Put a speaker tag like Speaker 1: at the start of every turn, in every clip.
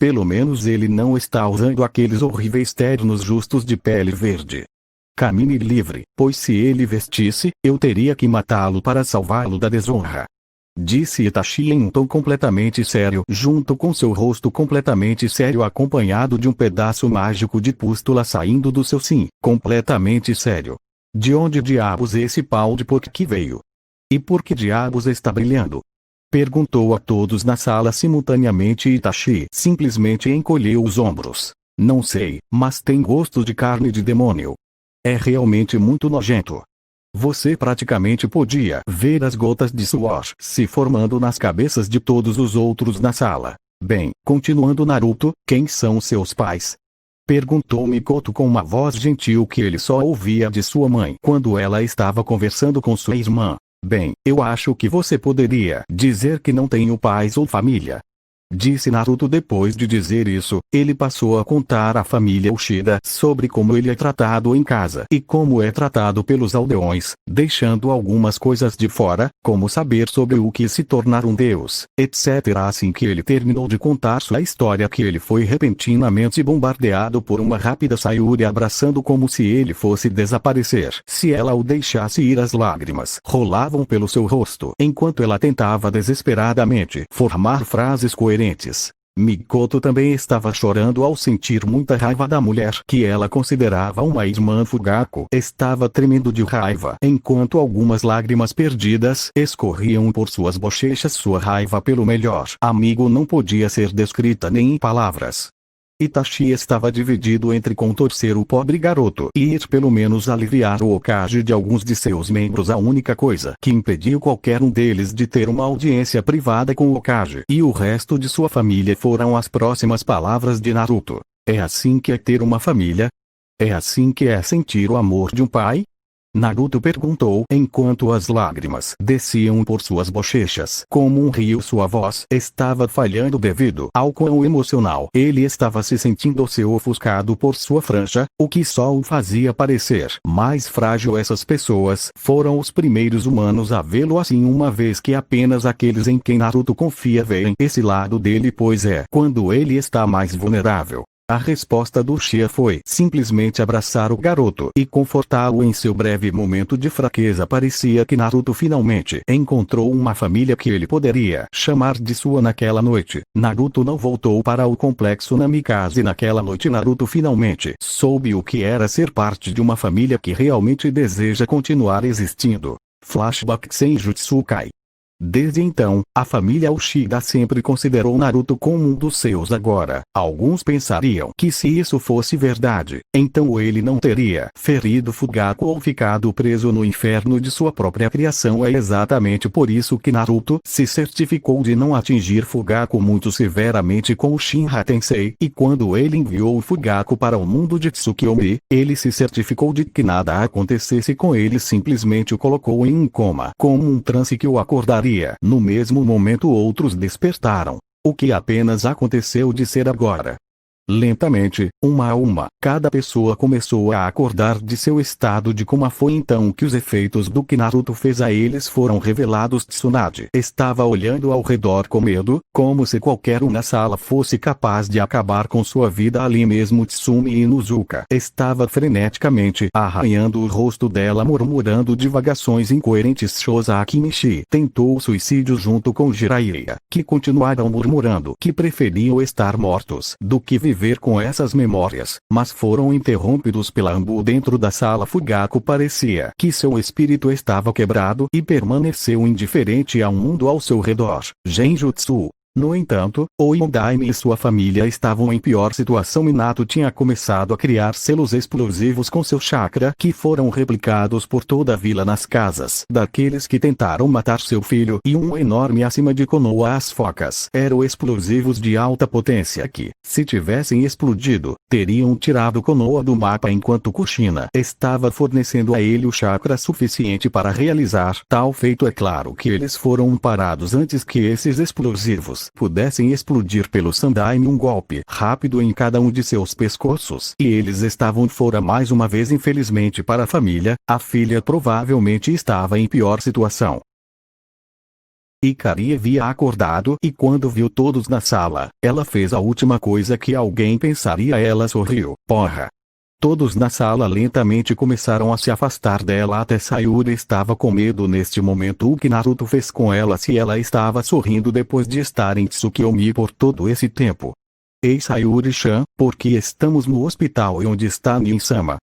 Speaker 1: Pelo menos ele não está usando aqueles horríveis ternos justos de pele verde. Camine livre, pois se ele vestisse, eu teria que matá-lo para salvá-lo da desonra. Disse Itachi em um tom completamente sério, junto com seu rosto completamente sério acompanhado de um pedaço mágico de pústula saindo do seu sim, completamente sério. De onde diabos esse pau de porco veio? E por que diabos está brilhando? Perguntou a todos na sala simultaneamente e Itachi simplesmente encolheu os ombros. Não sei, mas tem gosto de carne de demônio. É realmente muito nojento. Você praticamente podia ver as gotas de suor se formando nas cabeças de todos os outros na sala. Bem, continuando Naruto, quem são seus pais? Perguntou Mikoto com uma voz gentil que ele só ouvia de sua mãe quando ela estava conversando com sua irmã. Bem, eu acho que você poderia dizer que não tenho pais ou família. Disse Naruto depois de dizer isso, ele passou a contar à família Uchiha sobre como ele é tratado em casa e como é tratado pelos aldeões, deixando algumas coisas de fora, como saber sobre o que se tornar um deus, etc. Assim que ele terminou de contar sua história que ele foi repentinamente bombardeado por uma rápida Sayuri abraçando como se ele fosse desaparecer. Se ela o deixasse ir as lágrimas rolavam pelo seu rosto enquanto ela tentava desesperadamente formar frases coerentes. Mikoto também estava chorando ao sentir muita raiva da mulher que ela considerava uma irmã. Fugaku estava tremendo de raiva enquanto algumas lágrimas perdidas escorriam por suas bochechas. Sua raiva pelo melhor amigo não podia ser descrita nem em palavras. Itachi estava dividido entre contorcer o pobre garoto e ir pelo menos aliviar o Hokage de alguns de seus membros. A única coisa que impediu qualquer um deles de ter uma audiência privada com o Hokage e o resto de sua família foram as próximas palavras de Naruto. É assim que é ter uma família? É assim que é sentir o amor de um pai? Naruto perguntou enquanto as lágrimas desciam por suas bochechas como um rio. Sua voz estava falhando devido ao quão emocional ele estava se sentindo. Se ofuscado por sua franja, o que só o fazia parecer mais frágil. Essas pessoas foram os primeiros humanos a vê-lo assim, uma vez que apenas aqueles em quem Naruto confia veem esse lado dele, pois é quando ele está mais vulnerável. A resposta do Uchiha foi simplesmente abraçar o garoto e confortá-lo em seu breve momento de fraqueza. Parecia que Naruto finalmente encontrou uma família que ele poderia chamar de sua. Naquela noite, Naruto não voltou para o complexo Namikaze. Naquela noite Naruto finalmente soube o que era ser parte de uma família que realmente deseja continuar existindo. Flashback Senjutsu-kai. Desde então, a família Uchiha sempre considerou Naruto como um dos seus. Agora, alguns pensariam que se isso fosse verdade, então ele não teria ferido Fugaku ou ficado preso no inferno de sua própria criação. É exatamente por isso que Naruto se certificou de não atingir Fugaku muito severamente com o Shinra Tensei, e quando ele enviou o Fugaku para o mundo de Tsukiyomi, ele se certificou de que nada acontecesse com ele, simplesmente o colocou em um coma, como um transe que o acordaria. No mesmo momento outros despertaram. O que apenas aconteceu de ser agora. Lentamente, uma a uma, cada pessoa começou a acordar de seu estado de coma. Foi então que os efeitos do que Naruto fez a eles foram revelados. Tsunade estava olhando ao redor com medo, como se qualquer um na sala fosse capaz de acabar com sua vida ali mesmo. Tsumi Inuzuka estava freneticamente arranhando o rosto dela, murmurando divagações incoerentes. Shozaki Michi tentou o suicídio junto com Jiraiya, que continuaram murmurando que preferiam estar mortos do que viver com essas memórias, mas foram interrompidos pela Ambu dentro da sala. Fugaku parecia que seu espírito estava quebrado e permaneceu indiferente ao mundo ao seu redor. Genjutsu. No entanto, o Yondaime e sua família estavam em pior situação. Minato tinha começado a criar selos explosivos com seu chakra que foram replicados por toda a vila nas casas daqueles que tentaram matar seu filho, e um enorme acima de Konoha. As focas eram explosivos de alta potência que, se tivessem explodido, teriam tirado Konoha do mapa, enquanto Kushina estava fornecendo a ele o chakra suficiente para realizar tal feito. É claro que eles foram parados antes que esses explosivos pudessem explodir pelo Sandaime. Um golpe rápido em cada um de seus pescoços e eles estavam fora mais uma vez. Infelizmente para a família, a filha provavelmente estava em pior situação. Ikari havia acordado e quando viu todos na sala, ela fez a última coisa que alguém pensaria. Ela sorriu. Porra! Todos na sala lentamente começaram a se afastar dela até Sayuri estava com medo neste momento. O que Naruto fez com ela se ela estava sorrindo depois de estar em Tsukiyomi por todo esse tempo? Ei Sayuri-chan, por que estamos no hospital e onde está Nin-sama?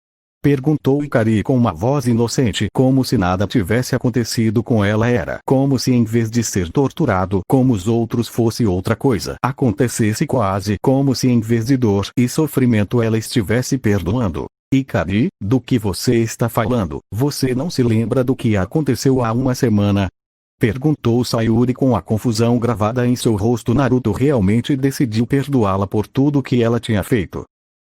Speaker 1: Perguntou Ikari com uma voz inocente, como se nada tivesse acontecido com ela. Era como se em vez de ser torturado como os outros fosse outra coisa. Acontecesse quase como se em vez de dor e sofrimento ela estivesse perdoando. Ikari, do que você está falando? Você não se lembra do que aconteceu há uma semana? Perguntou Sayuri com a confusão gravada em seu rosto. Naruto realmente decidiu perdoá-la por tudo que ela tinha feito.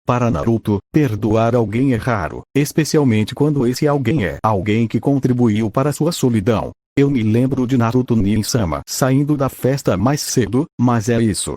Speaker 1: Para Naruto, perdoar alguém é raro, especialmente quando esse alguém é alguém que contribuiu para sua solidão. Eu me lembro de Naruto Nin-sama saindo da festa mais cedo, mas é isso.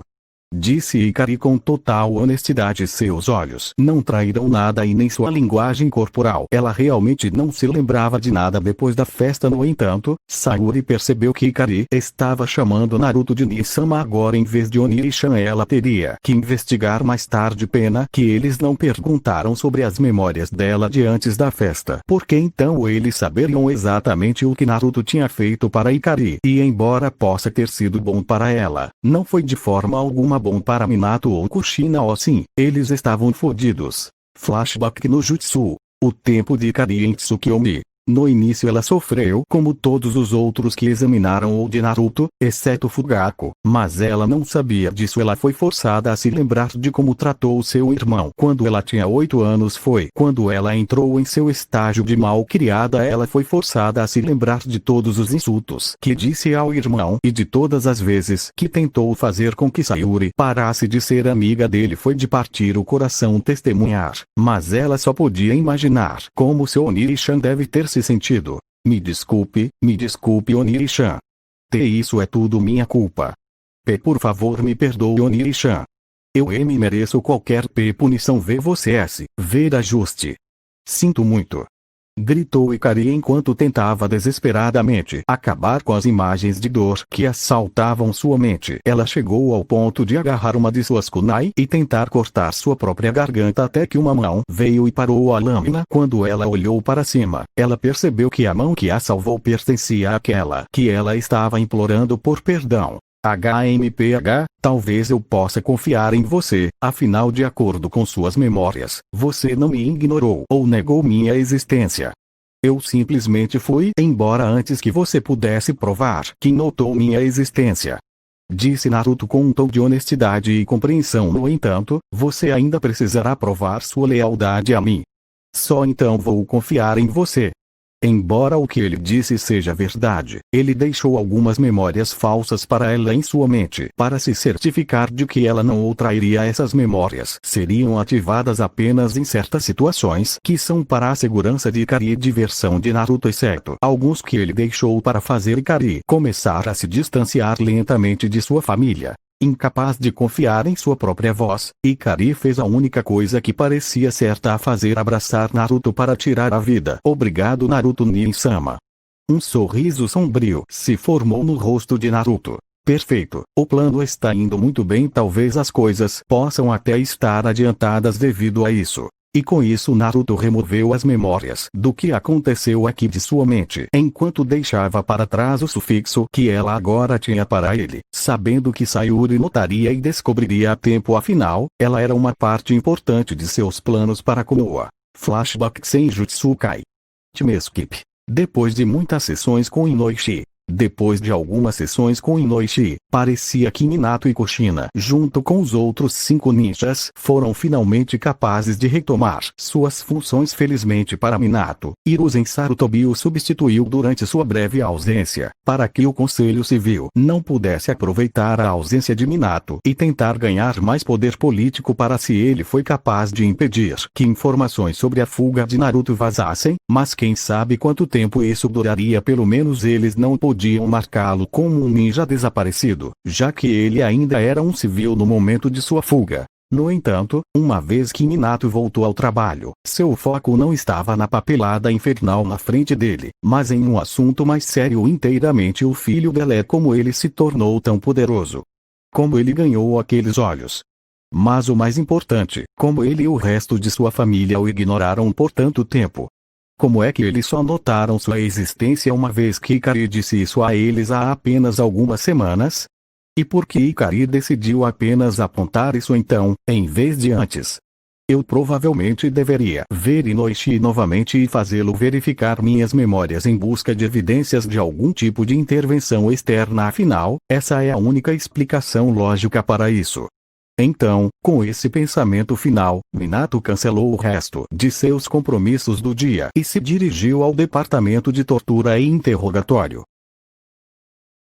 Speaker 1: Disse Ikari com total honestidade. Seus olhos não traíram nada e nem sua linguagem corporal. Ela realmente não se lembrava de nada depois da festa. No entanto, Sayuri percebeu que Ikari estava chamando Naruto de Nin-sama agora em vez de Oniri-chan. Ela teria que investigar mais tarde. Pena que eles não perguntaram sobre as memórias dela de antes da festa, porque então eles saberiam exatamente o que Naruto tinha feito para Ikari. E embora possa ter sido bom para ela, não foi de forma alguma bom para Minato ou Kushina. Ou sim, eles estavam fodidos. Flashback no Jutsu. O tempo de Ikari em Tsukiyomi. No início ela sofreu como todos os outros que examinaram o de Naruto, exceto Fugaku, mas ela não sabia disso. Ela foi forçada a se lembrar de como tratou seu irmão quando ela tinha 8 anos. Foi quando ela entrou em seu estágio de mal-criada. Ela foi forçada a se lembrar de todos os insultos que disse ao irmão e de todas as vezes que tentou fazer com que Sayuri parasse de ser amiga dele. Foi de partir o coração testemunhar, mas ela só podia imaginar como seu Oniri-chan deve ter se sentido. Me desculpe Oniri-chan. Isso é tudo minha culpa. Por favor me perdoe Oniri-chan. Eu me mereço qualquer punição. VS, ver ajuste. Sinto muito. Gritou Ikari enquanto tentava desesperadamente acabar com as imagens de dor que assaltavam sua mente. Ela chegou ao ponto de agarrar uma de suas kunai e tentar cortar sua própria garganta até que uma mão veio e parou a lâmina. Quando ela olhou para cima, ela percebeu que a mão que a salvou pertencia àquela que ela estava implorando por perdão. HMPH, talvez eu possa confiar em você, afinal de acordo com suas memórias, você não me ignorou ou negou minha existência. Eu simplesmente fui embora antes que você pudesse provar que notou minha existência. Disse Naruto com um tom de honestidade e compreensão. No entanto, você ainda precisará provar sua lealdade a mim. Só então vou confiar em você. Embora o que ele disse seja verdade, ele deixou algumas memórias falsas para ela em sua mente para se certificar de que ela não o trairia. Essas memórias seriam ativadas apenas em certas situações que são para a segurança de Ikari e diversão de Naruto, exceto alguns que ele deixou para fazer Ikari começar a se distanciar lentamente de sua família. Incapaz de confiar em sua própria voz, Ikari fez a única coisa que parecia certa a fazer: abraçar Naruto para tirar a vida. Obrigado Naruto Nin-sama. Um sorriso sombrio se formou no rosto de Naruto. Perfeito, o plano está indo muito bem. Talvez as coisas possam até estar adiantadas devido a isso. E com isso Naruto removeu as memórias do que aconteceu aqui de sua mente, enquanto deixava para trás o sufixo que ela agora tinha para ele, sabendo que Sayuri notaria e descobriria a tempo. Afinal, ela era uma parte importante de seus planos para Konoha. Flashback Senjutsu Kai. Time Skip. Depois de muitas sessões com Inoichi. Depois de algumas sessões com Inoichi, parecia que Minato e Kushina, junto com os outros 5 ninjas, foram finalmente capazes de retomar suas funções. Felizmente para Minato, Hiruzen Sarutobi o substituiu durante sua breve ausência, para que o Conselho Civil não pudesse aproveitar a ausência de Minato e tentar ganhar mais poder político para si. Ele foi capaz de impedir que informações sobre a fuga de Naruto vazassem, mas quem sabe quanto tempo isso duraria. Pelo menos eles não podiam marcá-lo como um ninja desaparecido, já que ele ainda era um civil no momento de sua fuga. No entanto, uma vez que Minato voltou ao trabalho, seu foco não estava na papelada infernal na frente dele, mas em um assunto mais sério inteiramente o filho dela, como ele se tornou tão poderoso. Como ele ganhou aqueles olhos. Mas o mais importante, como ele e o resto de sua família o ignoraram por tanto tempo. Como é que eles só notaram sua existência uma vez que Ikari disse isso a eles há apenas algumas semanas? E por que Ikari decidiu apenas apontar isso então, em vez de antes? Eu provavelmente deveria ver Inoishi novamente e fazê-lo verificar minhas memórias em busca de evidências de algum tipo de intervenção externa, afinal, essa é a única explicação lógica para isso. Então, com esse pensamento final, Minato cancelou o resto de seus compromissos do dia e se dirigiu ao departamento de tortura e interrogatório.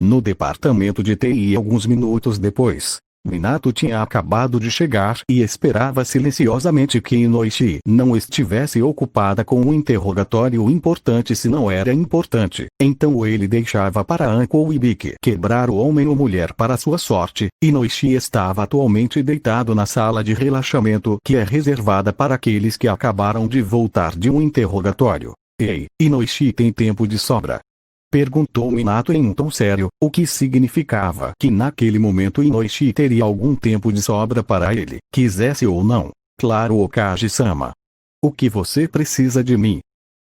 Speaker 1: No departamento de TI alguns minutos depois, Minato tinha acabado de chegar e esperava silenciosamente que Inoishi não estivesse ocupada com um interrogatório importante. Se não era importante, então ele deixava para Anko Ibiki quebrar o homem ou mulher. Para sua sorte, Inoishi estava atualmente deitado na sala de relaxamento que é reservada para aqueles que acabaram de voltar de um interrogatório. Ei, Inoishi tem tempo de sobra? Perguntou Minato em um tom sério, o que significava que naquele momento Inoishi teria algum tempo de sobra para ele, quisesse ou não. Claro, Okage-sama. O que você precisa de mim?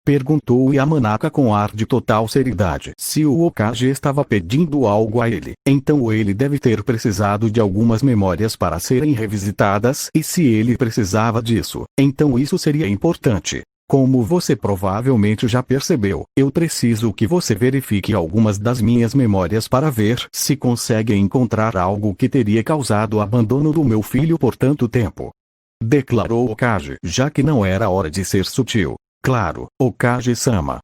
Speaker 1: Perguntou Yamanaka com ar de total seriedade. Se o Okage estava pedindo algo a ele, então ele deve ter precisado de algumas memórias para serem revisitadas, e se ele precisava disso, então isso seria importante. Como você provavelmente já percebeu, eu preciso que você verifique algumas das minhas memórias para ver se consegue encontrar algo que teria causado o abandono do meu filho por tanto tempo. Declarou Okage, já que não era hora de ser sutil. Claro, Okage-sama.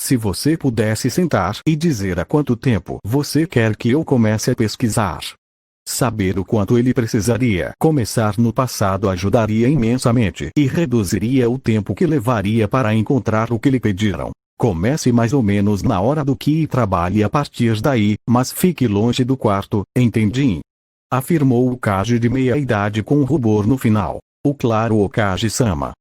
Speaker 1: Se você pudesse sentar e dizer há quanto tempo você quer que eu comece a pesquisar. Saber o quanto ele precisaria começar no passado ajudaria imensamente e reduziria o tempo que levaria para encontrar o que lhe pediram. Comece mais ou menos na hora do que e trabalhe a partir daí, mas fique longe do quarto, entendi? Afirmou o Okage de meia-idade com rubor no final. O claro Okage-sama.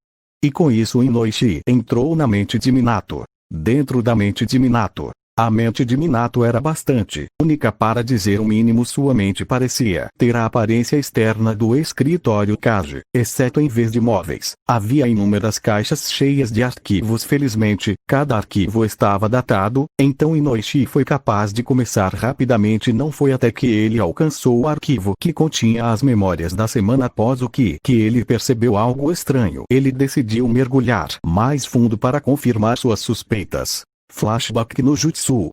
Speaker 1: E com isso Inoishi entrou na mente de Minato. Dentro da mente de Minato. A mente de Minato era bastante única, para dizer o mínimo. Sua mente parecia ter a aparência externa do escritório Okage, exceto em vez de móveis, havia inúmeras caixas cheias de arquivos. Felizmente, cada arquivo estava datado, então Inoishi foi capaz de começar rapidamente. Não foi até que ele alcançou o arquivo que continha as memórias da semana após o que ele percebeu algo estranho. Ele decidiu mergulhar mais fundo para confirmar suas suspeitas. Flashback no Jutsu.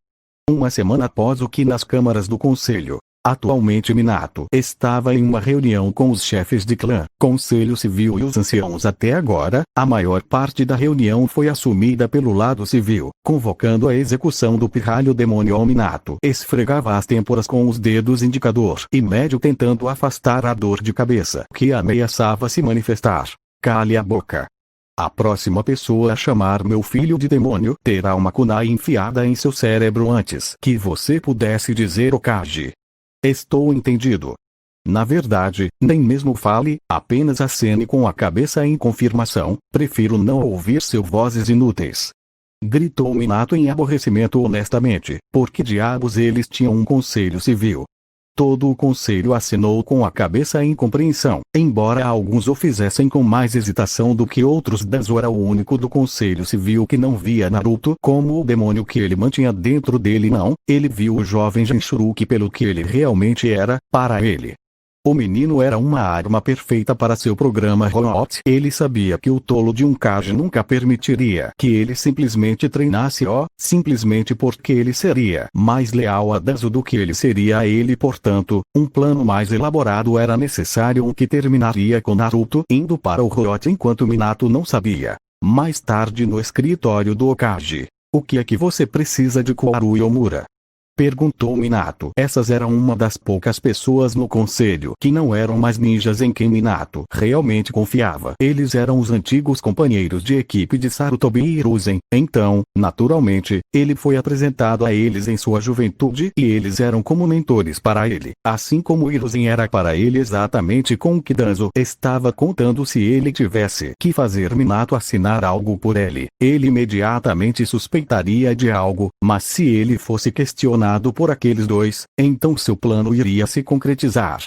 Speaker 1: Uma semana após o que nas câmaras do conselho. Atualmente Minato estava em uma reunião com os chefes de clã, conselho civil e os anciãos. Até agora, a maior parte da reunião foi assumida pelo lado civil, convocando a execução do pirralho demônio. Minato esfregava as têmporas com os dedos indicador e médio tentando afastar a dor de cabeça que ameaçava se manifestar. Cale a boca. A próxima pessoa a chamar meu filho de demônio terá uma kunai enfiada em seu cérebro antes que você pudesse dizer Okage. Estou entendido. Na verdade, nem mesmo fale, apenas acene com a cabeça em confirmação. Prefiro não ouvir seus vozes inúteis. Gritou Minato em aborrecimento. Honestamente, por que diabos eles tinham um conselho civil? Todo o conselho acenou com a cabeça em compreensão, embora alguns o fizessem com mais hesitação do que outros. Danzo era o único do conselho civil que não via Naruto como o demônio que ele mantinha dentro dele. Não, ele viu o jovem Jinchuruki pelo que ele realmente era, para ele. O menino era uma arma perfeita para seu programa Root. Ele sabia que o tolo de um Kage nunca permitiria que ele simplesmente treinasse simplesmente porque ele seria mais leal a Danzo do que ele seria a ele. Portanto, um plano mais elaborado era necessário, um que terminaria com Naruto indo para o Root enquanto Minato não sabia. Mais tarde no escritório do Okage. O que é que você precisa de Koaru Yomura? Perguntou Minato. Essas eram uma das poucas pessoas no conselho que não eram mais ninjas em quem Minato realmente confiava. Eles eram os antigos companheiros de equipe de Sarutobi e Hiruzen. Então, naturalmente, ele foi apresentado a eles em sua juventude e eles eram como mentores para ele. Assim como Hiruzen era para ele exatamente com o que Danzo estava contando. Se ele tivesse que fazer Minato assinar algo por ele imediatamente suspeitaria de algo, mas se ele fosse questionado por aqueles dois, então seu plano iria se concretizar.